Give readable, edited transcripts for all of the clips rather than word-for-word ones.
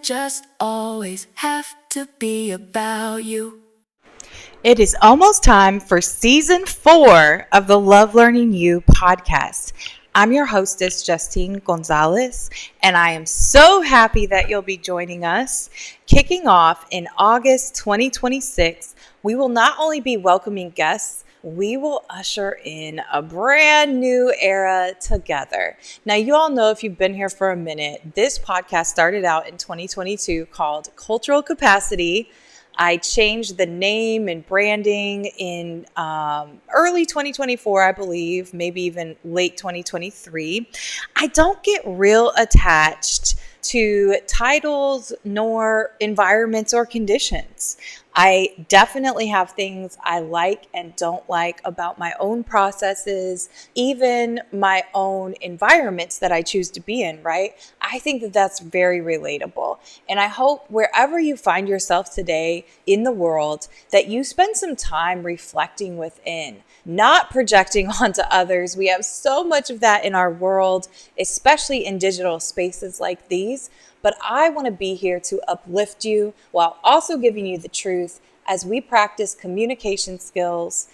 just always have to be about you. It is almost time for season 4 of the Love Learning You podcast. I'm your hostess, Justine Gonzalez, and I am so happy that you'll be joining us. Kicking off in August 2026, we will not only be welcoming guests, we will usher in a brand new era together. Now, you all know, if you've been here for a minute, this podcast started out in 2022 called Cultural Capacity. I changed the name and branding in early 2024, I believe, maybe even late 2023. I don't get real attached to titles nor environments or conditions. I definitely have things I like and don't like about my own processes, even my own environments that I choose to be in, right? I think that that's very relatable. And I hope wherever you find yourself today in the world, that you spend some time reflecting within, not projecting onto others. We have so much of that in our world, especially in digital spaces like these. But I want to be here to uplift you while also giving you the truth as we practice communication skills,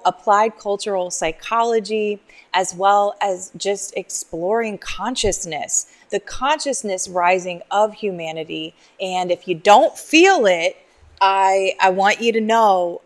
applied cultural psychology, as well as just exploring consciousness, the consciousness rising of humanity. And if you don't feel it, I want you to know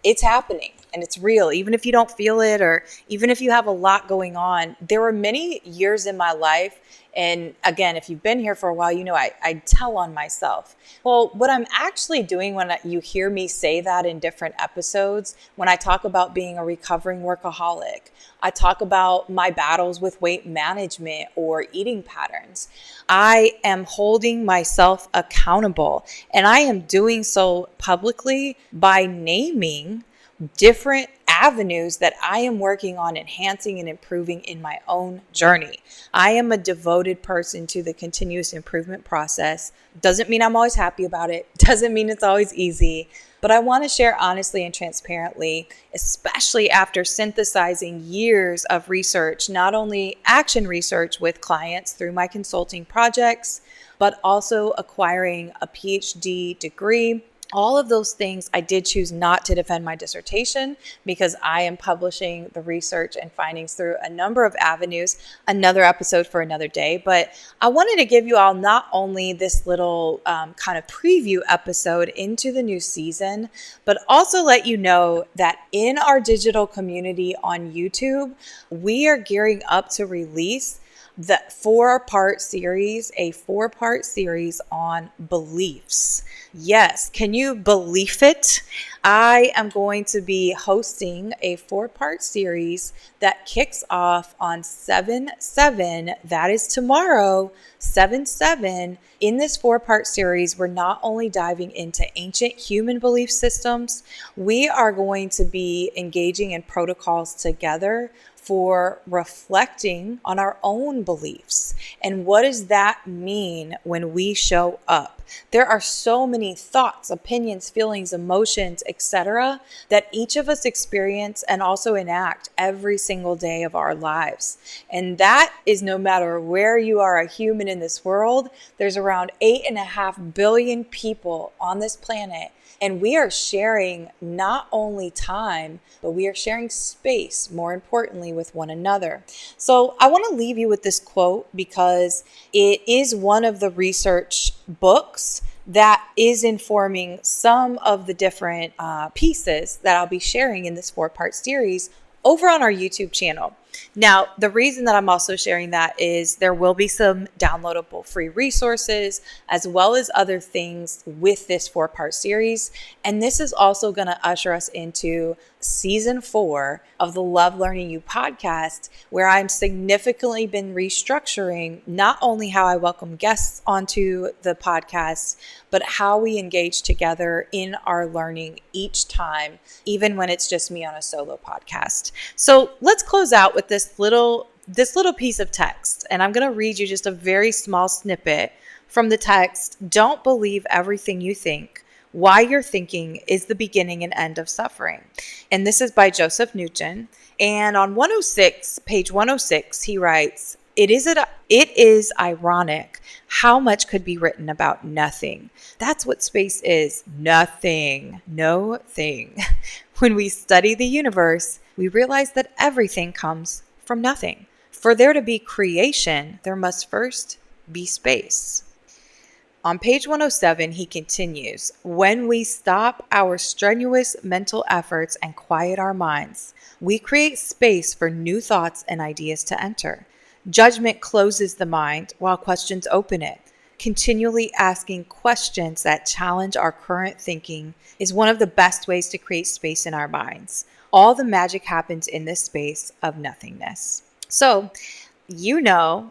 it's happening. And it's real, even if you don't feel it, or even if you have a lot going on. There were many years in my life. And again, if you've been here for a while, you know I tell on myself. Well, what I'm actually doing when you hear me say that in different episodes, when I talk about being a recovering workaholic, I talk about my battles with weight management or eating patterns. I am holding myself accountable, and I am doing so publicly by naming different avenues that I am working on enhancing and improving in my own journey. I am a devoted person to the continuous improvement process. Doesn't mean I'm always happy about it. Doesn't mean it's always easy. But I want to share honestly and transparently, especially after synthesizing years of research, not only action research with clients through my consulting projects, but also acquiring a PhD degree. All of those things, I did choose not to defend my dissertation because I am publishing the research and findings through a number of avenues, another episode for another day. But I wanted to give you all not only this little kind of preview episode into the new season, but also let you know that in our digital community on YouTube, we are gearing up to release the 4-part series, a 4-part series on beliefs. Yes, can you believe it? I am going to be hosting a 4-part series that kicks off on 7/7. That is tomorrow, 7/7. In this 4-part series, we're not only diving into ancient human belief systems, we are going to be engaging in protocols together for reflecting on our own beliefs. And what does that mean when we show up? There are so many thoughts, opinions, feelings, emotions, etc., that each of us experience and also enact every single day of our lives. And that is no matter where you are a human in this world. There's around 8.5 billion people on this planet. And we are sharing not only time, but we are sharing space, more importantly, with one another. So I want to leave you with this quote because it is one of the research books that is informing some of the different pieces that I'll be sharing in this 4-part series over on our YouTube channel. Now, the reason that I'm also sharing that is there will be some downloadable free resources as well as other things with this 4-part series. And this is also going to usher us into season 4 of the Love Learning You podcast, where I'm significantly been restructuring not only how I welcome guests onto the podcast, but how we engage together in our learning each time, even when it's just me on a solo podcast. So let's close out with this little piece of text. And I'm going to read you just a very small snippet from the text. Don't believe everything you think. Why Your Thinking is the Beginning and End of Suffering. And this is by Joseph Newton. And on page 106, he writes, It is ironic how much could be written about nothing. That's what space is. Nothing. No thing. When we study the universe, we realize that everything comes from nothing. For there to be creation, there must first be space. On page 107, he continues, when we stop our strenuous mental efforts and quiet our minds, we create space for new thoughts and ideas to enter. Judgment closes the mind while questions open it. Continually asking questions that challenge our current thinking is one of the best ways to create space in our minds. All the magic happens in this space of nothingness. So,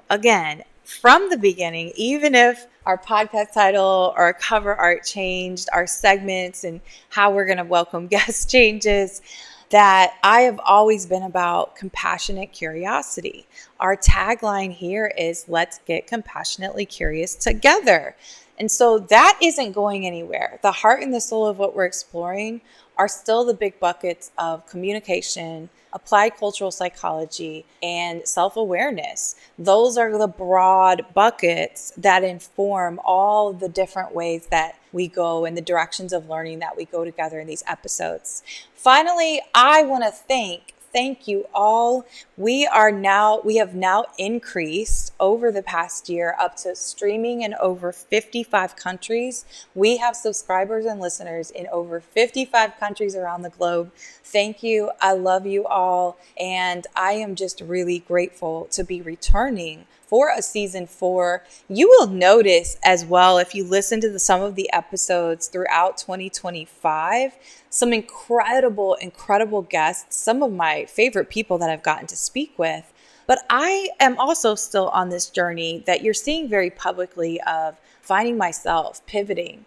again, from the beginning, even if our podcast title or cover art changed, our segments and how we're going to welcome guests changes, that I have always been about compassionate curiosity. Our tagline here is let's get compassionately curious together. And so that isn't going anywhere. The heart and the soul of what we're exploring are still the big buckets of communication, applied cultural psychology, and self-awareness. Those are the broad buckets that inform all the different ways that we go and the directions of learning that we go together in these episodes. Finally, I want to thank you all. We have now increased over the past year up to streaming in over 55 countries. We have subscribers and listeners in over 55 countries around the globe. Thank you. I love you all. And I am just really grateful to be returning for a season 4. You will notice as well, if you listen to some of the episodes throughout 2025, some incredible guests, some of my favorite people that I've gotten to speak with. But I am also still on this journey that you're seeing very publicly of finding myself, pivoting,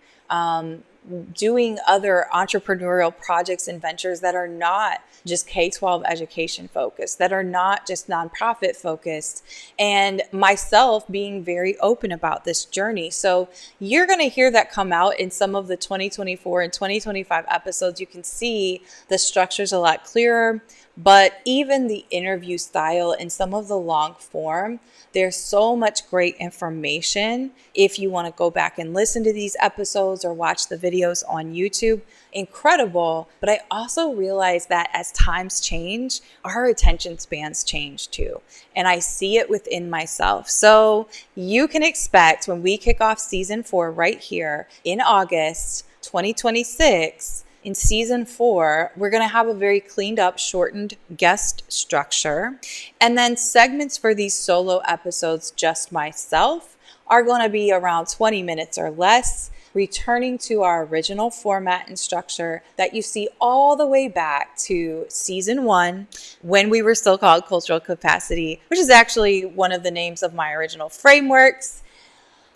doing other entrepreneurial projects and ventures that are not just K-12 education focused, that are not just nonprofit focused, and myself being very open about this journey. So you're going to hear that come out in some of the 2024 and 2025 episodes. You can see the structure's a lot clearer, but even the interview style and some of the long form, there's so much great information. If you want to go back and listen to these episodes or watch the videos on YouTube, incredible. But I also realize that as times change, our attention spans change too. And I see it within myself. So you can expect when we kick off season 4 right here in August 2026, in season 4, we're going to have a very cleaned up, shortened guest structure. And then segments for these solo episodes, just myself, are going to be around 20 minutes or less, returning to our original format and structure that you see all the way back to season 1, when we were still called Cultural Capacity, which is actually one of the names of my original frameworks.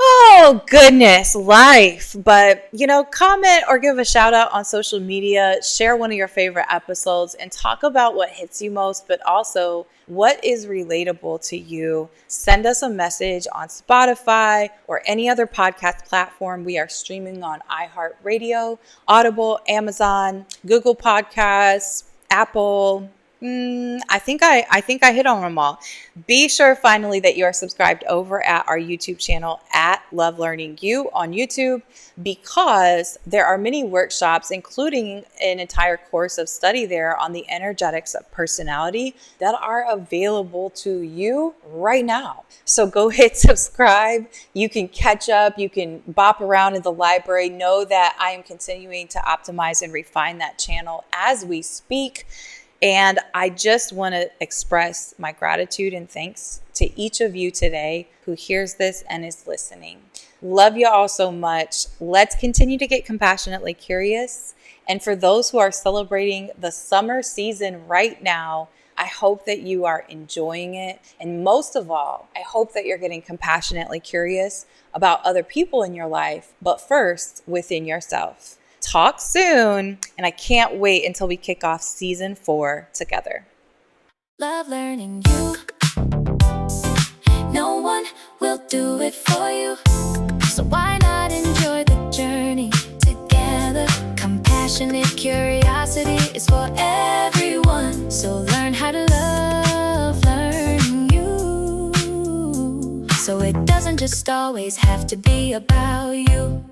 Oh, goodness, life. But, comment or give a shout out on social media, share one of your favorite episodes, and talk about what hits you most, but also what is relatable to you. Send us a message on Spotify or any other podcast platform. We are streaming on iHeartRadio, Audible, Amazon, Google Podcasts, Apple. I think I hit on them all. Be sure finally that you are subscribed over at our YouTube channel at Love Learning You on YouTube, because there are many workshops, including an entire course of study there on the energetics of personality, that are available to you right now. So go hit subscribe. You can catch up. You can bop around in the library. Know that I am continuing to optimize and refine that channel as we speak. And I just want to express my gratitude and thanks to each of you today who hears this and is listening. Love you all so much. Let's continue to get compassionately curious. And for those who are celebrating the summer season right now, I hope that you are enjoying it. And most of all, I hope that you're getting compassionately curious about other people in your life, but first within yourself. Talk soon, and I can't wait until we kick off season 4 together. Love learning you. No one will do it for you. So why not enjoy the journey together? Compassionate curiosity is for everyone. So learn how to love learning you. doesn't just always have to be about you.